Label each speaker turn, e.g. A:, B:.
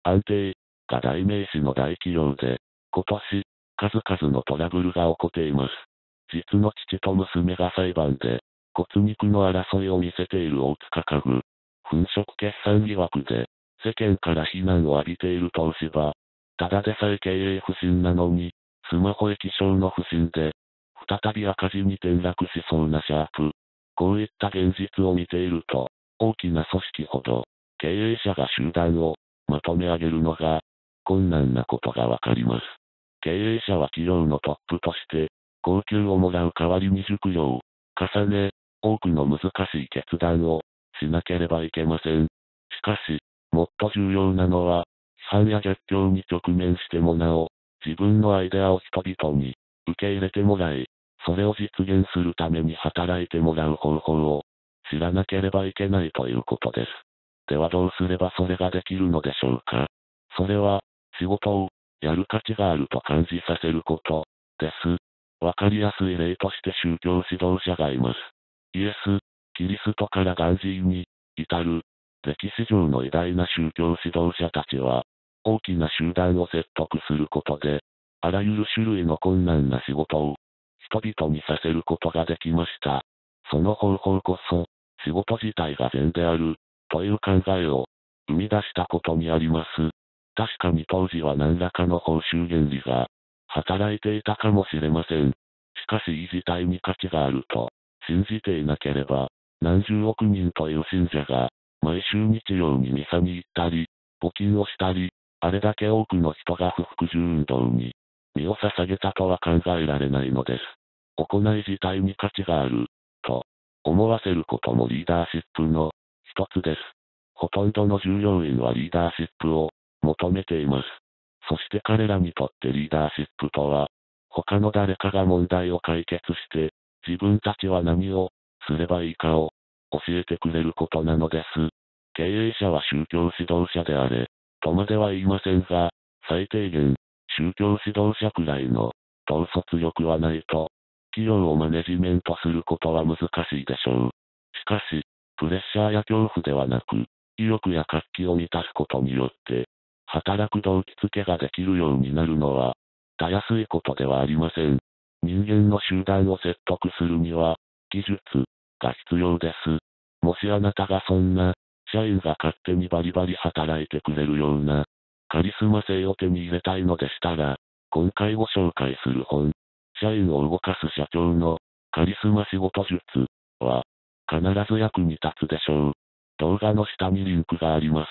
A: 安定が代名詞の大企業で、今年、数々のトラブルが起こっています。実の父と娘が裁判で、骨肉の争いを見せている大塚家具。粉飾決算疑惑で、世間から非難を浴びている東芝。ただでさえ経営不振なのに、スマホ液晶の不振で、再び赤字に転落しそうなシャープ。こういった現実を見ていると、大きな組織ほど、経営者が集団をまとめ上げるのが困難なことがわかります。経営者は企業のトップとして、高給をもらう代わりに熟慮を重ね、多くの難しい決断をしなければいけません。しかし、もっと重要なのは、批判や逆境に直面してもなお、自分のアイデアを人々に受け入れてもらい、それを実現するために働いてもらう方法を知らなければいけないということです。ではどうすればそれができるのでしょうか。それは、仕事をやる価値があると感じさせることです。わかりやすい例として宗教指導者がいます。イエス、キリストからガンジーに至る歴史上の偉大な宗教指導者たちは、大きな集団を説得することで、あらゆる種類の困難な仕事を人々にさせることができました。その方法こそ、仕事自体が善である、という考えを生み出したことにあります。確かに当時は何らかの報酬原理が働いていたかもしれません。しかし自体に価値があると信じていなければ、何十億人という信者が毎週日曜にミサに行ったり、募金をしたり、あれだけ多くの人が不服従運動に身を捧げたとは考えられないのです。行い自体に価値がある、と思わせることもリーダーシップの一つです。ほとんどの従業員はリーダーシップを求めています。そして彼らにとってリーダーシップとは、他の誰かが問題を解決して、自分たちは何をすればいいかを教えてくれることなのです。経営者は宗教指導者であれ、とまでは言いませんが、最低限、宗教指導者くらいの統率力はないと、企業をマネジメントすることは難しいでしょう。しかし、プレッシャーや恐怖ではなく、意欲や活気を満たすことによって、働く動機付けができるようになるのは、たやすいことではありません。人間の集団を説得するには、技術が必要です。もしあなたがそんな、社員が勝手にバリバリ働いてくれるような、カリスマ性を手に入れたいのでしたら、今回ご紹介する本、社員を動かす社長のカリスマ仕事術は、必ず役に立つでしょう。動画の下にリンクがあります。